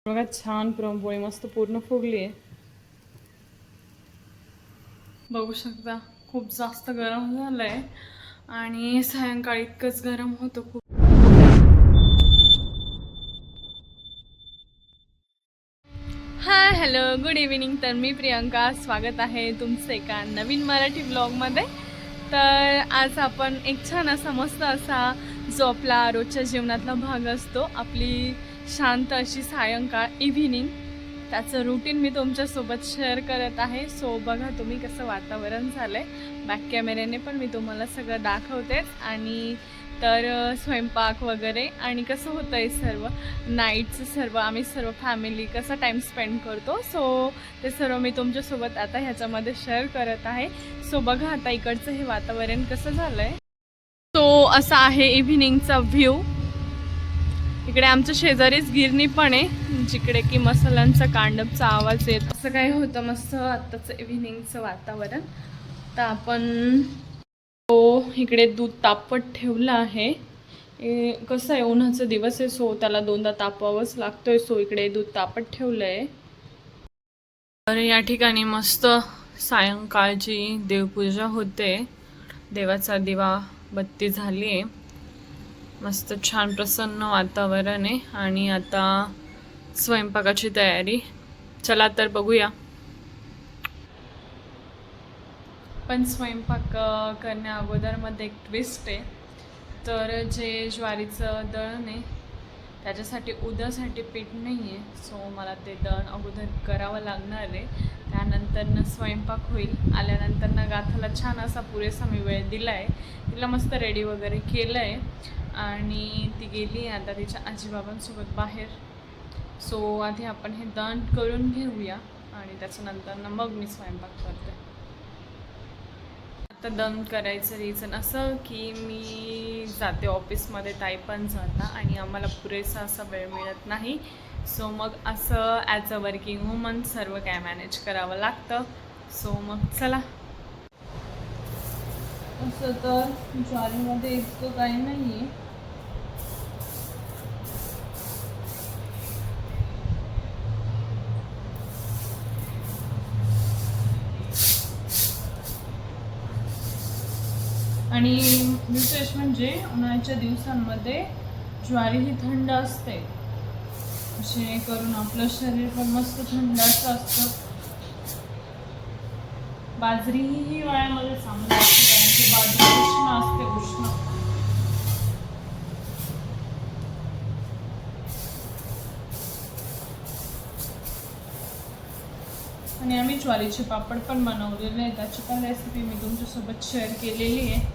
बघा छान पुरणपोळी मस्त पूर्ण फुगली आहे. बघू शकता खूप जास्त गरम झालंय आणि सायंकाळी इतकंच गरम होतं खूप. Hi hello good evening. तर मी प्रियंका, स्वागत आहे तुमचं एका नवीन मराठी ब्लॉगमध्ये. तर आज आपण एक छान असा मस्त असा जो आपला रोजच्या जीवनातला भाग असतो, आपली शांत अशी सायंकाळ इव्हिनिंग, त्याचं रुटीन मी तुमच्यासोबत शेअर करत आहे. सो बघा तुम्ही कसं वातावरण झालं आहे, बॅक कॅमेऱ्याने पण मी तुम्हाला सगळं दाखवतेच. आणि तर स्वयंपाक वगैरे आणि कसं होतं आहे सर्व नाईटचं, सर्व आम्ही सर्व फॅमिली कसा टाईम स्पेंड करतो, सो ते सर्व मी तुमच्यासोबत आता ह्याच्यामध्ये शेअर करत आहे. सो बघा आता इकडचं हे वातावरण कसं झालं आहे. सो असा आहे इव्हिनिंगचा व्ह्यू. इकडे आमच्या शेजारीच गिरणी पण आहे, जिकडे की मसाल्यांचा कांडपचा आवाज येतो. असं काय होतं मस्त आत्ताचं इव्हिनिंगचं वातावरण. तर आपण इकडे दूध तापत ठेवलं आहे. कसं आहे उन्हाचा दिवस आहे, सो त्याला दोनदा तापवावंच लागतोय. सो इकडे दूध तापत ठेवलं आहे. तर या ठिकाणी मस्त सायंकाळची देवपूजा होते. देवाचा दिवा बत्ती झाली आहे. मस्त छान प्रसन्न वातावरण आहे आणि आता स्वयंपाकाची तयारी. चला तर बघूया. पण स्वयंपाक करण्या अगोदरमध्ये एक ट्विस्ट आहे. तर जे ज्वारीचं दळण आहे त्याच्यासाठी उद्यासाठी पीठ नाही आहे, सो मला ते दळण अगोदर करावं लागणार आहे. त्यानंतर स्वयंपाक होईल. आल्यानंतर गाथाला छान असा पुरेसा मी वेळ दिला आहे. तिला मस्त रेडी वगैरे केलं आहे आणि ती गेली आता तिच्या आजीबाबांसोबत बाहेर. सो आधी आपण हे दळण करून घेऊया आणि त्याच्यानंतर मग मी स्वयंपाक करते. आता दम करायचं रिझन असं की मी जाते ऑफिसमध्ये, ताई पण जाता आणि आम्हाला पुरेसा असा वेळ मिळत नाही. सो मग असं ॲज अ वर्किंग वुमन सर्व काय मॅनेज करावं लागतं. सो मग चला. असं तर ज्वारीमध्ये इतकं काही नाही आहे. आणि विशेष म्हणजे उन्हाळ्याच्या दिवसांमध्ये ज्वारी ही थंड असते, जेणेकरून आपलं शरीर पण मस्त थंड असतं. बाजरी ही हिवाळ्यामध्ये चांगली असते, कारण की बाजरी उष्ण असते, उष्ण. आणि आम्ही ज्वारीचे पापड पण बनवलेले आहेत, त्याची पण रेसिपी मी तुमच्यासोबत शेअर केलेली आहे.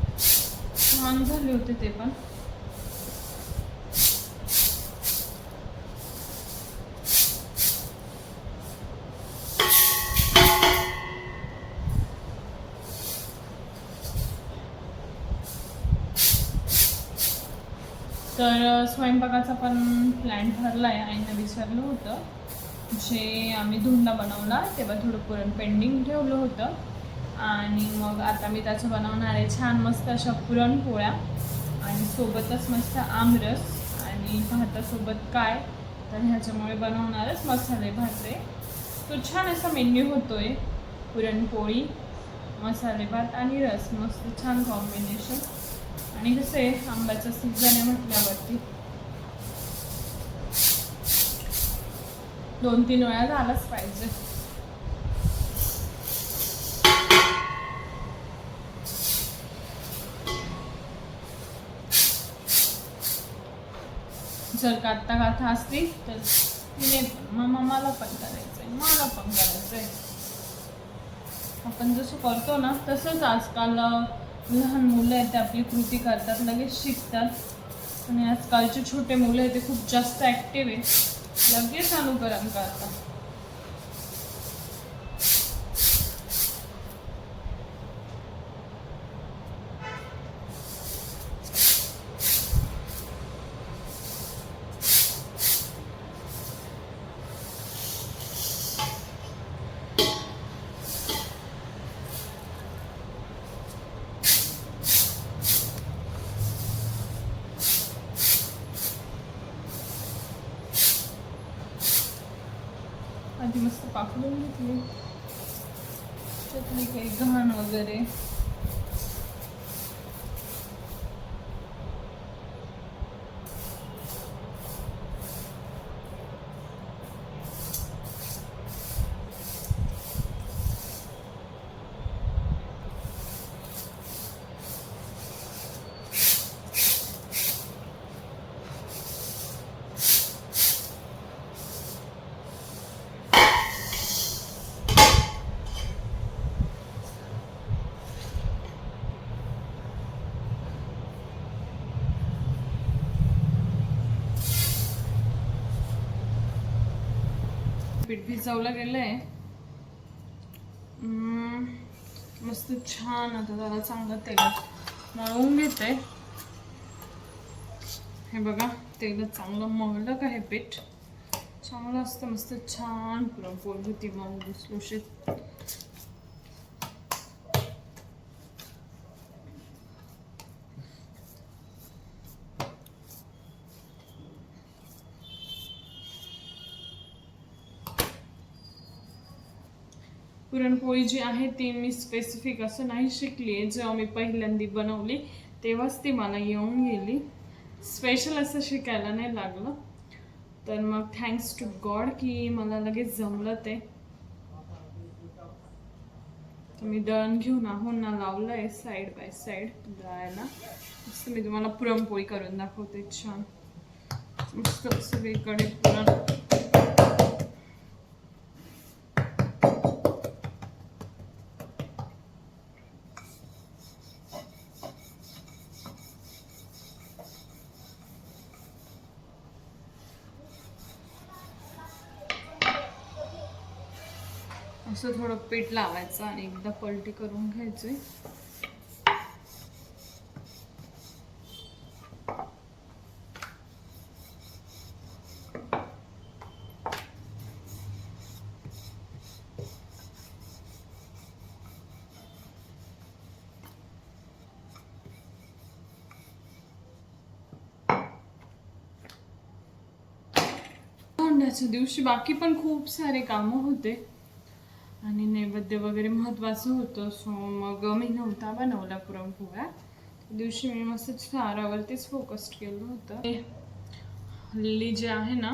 छान झाले होते ते पण. तर स्वयंपाकाचा पण प्लॅन ठरला आहे. आईनं विचारलं होतं, जे आम्ही धुंडा बनवला तेव्हा थोडं पुरण पेंडिंग ठेवलं होतं आणि मग आता मी त्याचं बनवणार आहे छान मस्त अशा पुरणपोळ्या आणि सोबतच मस्त आमरस आणि भातासोबत काय, तर ह्याच्यामुळे बनवणारच मसाले भात आहे. तो छान असा मेन्यू होतो आहे, पुरणपोळी, मसाले भात आणि रस, मस्त छान कॉम्बिनेशन. आणि कसं आहे आंब्याचा सीझन आहे म्हटल्यावरती 2-3 वेळा झालाच पाहिजे. जर काढता गाथा असती तर तिने मम्मा मला पण करायचंय, मला पण करायचंय. आपण जसं करतो ना तसंच आजकाल लहान मुलं आहेत ते आपली कृती करतात, लगेच शिकतात. आणि आजकालचे छोटे मुलं आहेत ते खूप जास्त ॲक्टिव्ह आहे, लगेच अनुकरण करतात. आधी मस्त पाकडून घेतली, त्यातली काही घाण वगैरे. पीठ भिजवलं गेलंय मस्त छान. आता जरा चांगलं तेलात मळून घेते. हे बघा तेलात चांगलं मळलं का हे पीठ चांगलं असतं, मस्त छान पुरणपोळी होती मऊ लुसलुशीत. पुरणपोळी जी आहे ती मी स्पेसिफिक असं नाही शिकली आहे. जेव्हा मी पहिल्यांदा बनवली तेव्हाच ती मला येऊन गेली. स्पेशल असं शिकायला नाही लागलं. तर मग थँक्स टू गॉड की मला लगेच जमलं ते. तर मी दळण घेऊन आहोंना लावलं आहे साईड बाय साईड दळायला. मस्त मी तुम्हाला पुरणपोळी करून दाखवते. छान मस्त सगळीकडे पुरण. असं थोडं पीठ लावायचं आणि एकदा पलटी करून घ्यायची. धोंड्याच्या दिवशी बाकी पण खूप सारे कामं होते आणि नैवेद्य वगैरे महत्त्वाचं होतं. सो मग मी नव्हता बनवला पुरणपोळ्या. त्या दिवशी मी मस्त सारावरतीच फोकस केलं होतं. हल्ली जे आहे ना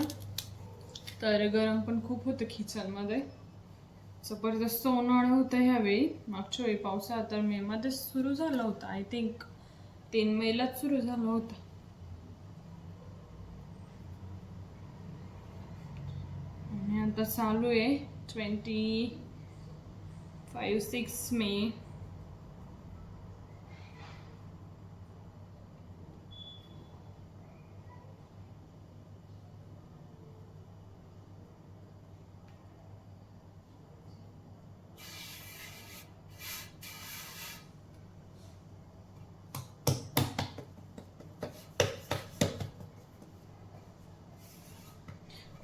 तर गरम पण खूप होतं किचनमध्ये. जबरदस्त उन्हाळा होतं ह्यावेळी. मागच्या वेळी पावसाळा तर मे मध्ये सुरू झाला होता. आय थिंक 3 मेलाच सुरू झाला होता. आणि आता चालू आहे 25-6 मे.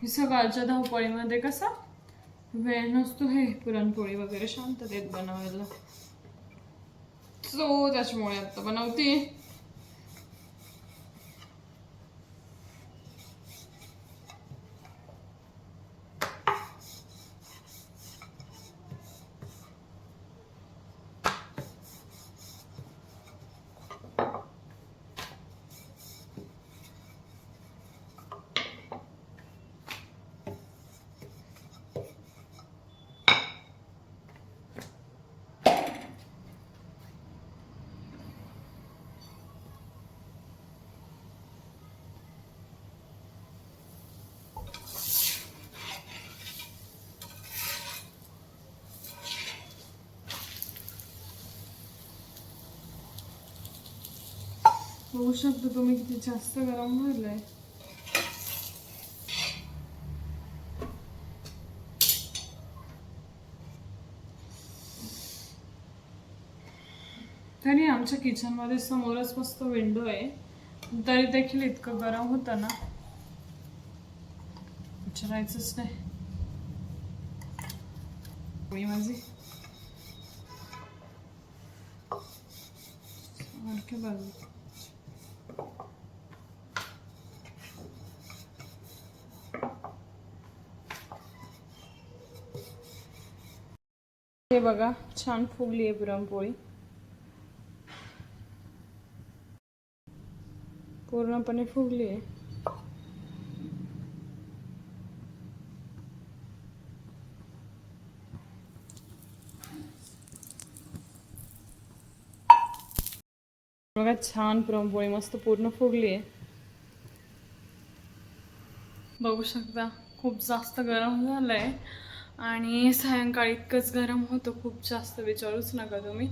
हे सकाळच्या धावपळीमध्ये कसा वेळ नसतो हे पुरणपोळी वगैरे शांततेत बनवायला. सो त्याच्यामुळे आता बनवते. बघू शकता तुम्ही किती जास्त गरम झालंय. तरी आमच्या किचनमध्ये समोरच मस्त विंडो आहे तरी देखील इतकं गरम होतं ना विचारायचंच नाही. मी माझी बाजू हे बघा छान फुगली आहे पुरणपोळी, पूर्णपणे फुगली आहे. बघा छान पुरणपोळी मस्त पूर्ण फुगली आहे. बघू शकता खूप जास्त गरम झालंय आणि सायंकाळी इतकंच गरम होतं, खूप जास्त विचारूच नका तुम्ही.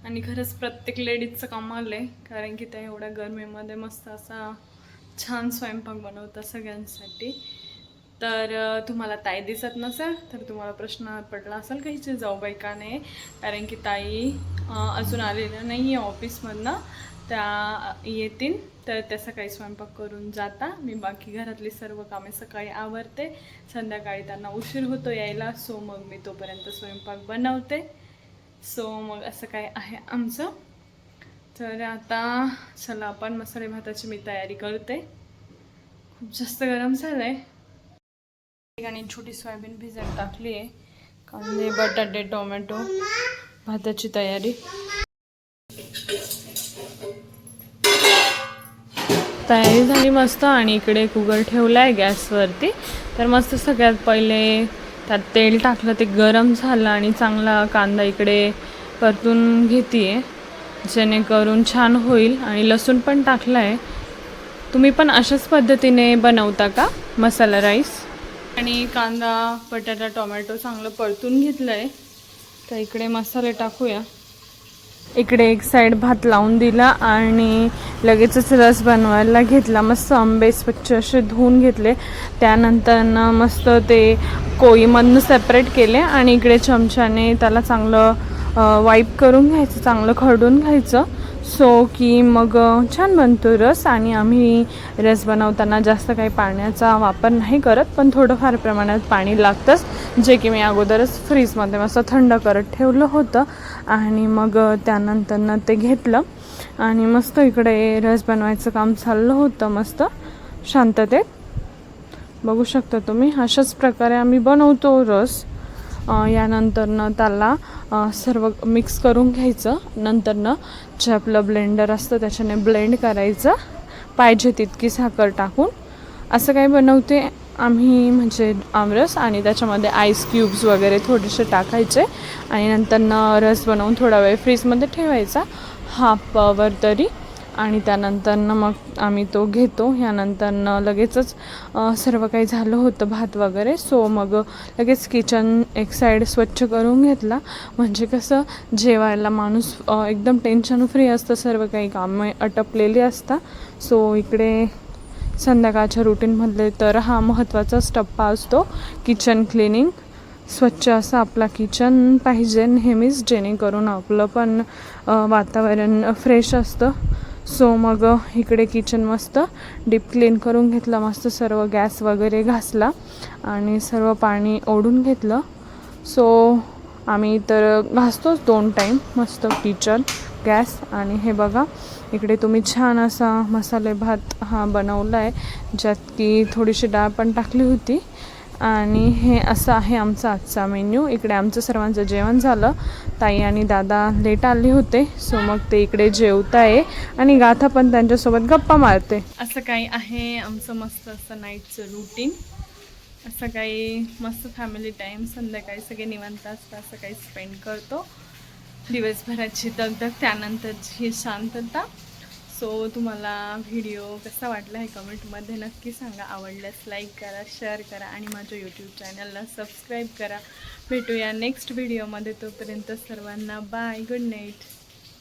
आणि खरंच प्रत्येक लेडीजचं कमाल आहे, कारण की त्या एवढ्या गरमीमध्ये मस्त असा छान स्वयंपाक बनवतात सगळ्यांसाठी. तर तुम्हाला ताई दिसत नसेल तर तुम्हाला प्रश्न पडला असेल काहीची जाऊबाई का नाही, कारण की ताई अजून आलेल्या नाही आहे ऑफिसमधनं. त्या येतील तर त्या सकाळी स्वयंपाक करून जाता. मी बाकी घरातली सर्व कामे सकाळी आवरते, संध्याकाळी त्यांना उशीर होतो यायला, सो मग मी तोपर्यंत स्वयंपाक बनवते. सो मग असं काय आहे आमचं. तर आता चला आपण मसाले भाताची मी तयारी करते. खूप जास्त गरम झालं आहे. ठिकाणी छोटी सोयाबीन भिजत टाकली आहे, कांदे बटाटे टोमॅटो, भाताची तयारी. तयारी झाली मस्त आणि इकडे कुकर ठेवला आहे गॅसवरती. तर मस्त सगळ्यात पहिले त्यात तेल टाकलं, ते गरम झालं आणि चांगला कांदा इकडे परतून घेते आहे जेणेकरून छान होईल. आणि लसूण पण टाकलं आहे. तुम्ही पण अशाच पद्धतीने बनवता का मसाला राईस? आणि कांदा बटाटा टोमॅटो चांगलं परतून घेतलं आहे. तर इकडे मसाले टाकूया. इकडे एक साईड भात लावून दिला आणि लगेचच रस बनवायला घेतला. मस्त आंबे स्वच्छ असे धुवून घेतले, त्यानंतर मस्त ते कोळीमधनं सेपरेट केले आणि इकडे चमच्याने त्याला चांगलं वाईप करून घ्यायचं, चांगलं खरडून घ्यायचं, सो की मग छान बनतो रस. आणि आम्ही रस बनवताना जास्त काही पाण्याचा वापर नाही करत, पण थोडंफार प्रमाणात पाणी लागतंच, जे की मी अगोदरच फ्रीजमध्ये मस्त थंड करत ठेवलं होतं. आणि मग त्यानंतर ते घेतलं आणि मस्त इकडे रस बनवायचं काम चाललं होतं मस्त शांततेत. बघू शकता तुम्ही अशाच प्रकारे आम्ही बनवतो रस. यानंतर त्याला सर्व मिक्स करून घ्यायचं. नंतर जे आपलं ब्लेंडर असतं त्याच्याने ब्लेंड करायचं पाहिजे तितकी साखर टाकून. असं काही बनवते आम्ही म्हणजे आमरस, आणि त्याच्यामध्ये आईस क्यूब्स वगैरे थोडेसे टाकायचे आणि नंतर रस बनवून थोडा वेळ फ्रीजमध्ये ठेवायचा, हाफ आवर तरी. आणि त्यानंतर मग आम्ही तो घेतो. यानंतर लगेचच सर्व काही झालं होतं भात वगैरे, सो मग लगेच किचन एक साईड स्वच्छ करून घेतला. म्हणजे कसं जेवायला माणूस एकदम टेन्शन फ्री असतं, सर्व काही कामे आटपलेली असतात. सो इकडे संध्याकाळच्या रुटीनमधले तर हा महत्त्वाचाच टप्पा असतो किचन क्लिनिंग. स्वच्छ असं आपला किचन पाहिजे नेहमीच, जेणेकरून आपलं पण वातावरण फ्रेश असतं. सो मग इकडे किचन मस्त डीप क्लीन करून घेतलं, मस्त सर्व गॅस वगैरे घासला आणि सर्व पाणी ओढून घेतलं. सो आम्ही तर घासतोच 2 टाईम मस्त किचन गॅस. आणि हे बघा इकडे तुम्ही छान असा मसाले भात हा बनवला आहे, ज्यात की थोडीशी डाळ पण टाकली होती. आणि हे असं आहे आमचा आजचा मेन्यू. इकडे आमचं सर्वांचं जेवण झालं. ताई आणि दादा लेट आले होते, सो मग ते इकडे जेवत आहे आणि गाथा पण त्यांच्यासोबत गप्पा मारते. असं काही आहे आमचं मस्त असं नाईटचं रुटीन. असं काही मस्त फॅमिली टाईम, संध्याकाळी सगळे निवांत असतं असं काही स्पेंड करतो. दिवसभराची दगदग, त्यानंतरची शांतता. सो तुम्हाला व्हिडिओ कसा वाटला हे कमेंटमध्ये नक्की सांगा. आवडल्यास लाईक करा, शेअर करा आणि माझ्या यूट्यूब चॅनलला सबस्क्राईब करा. भेटूया नेक्स्ट व्हिडिओमध्ये. तोपर्यंत सर्वांना बाय, गुड नाईट.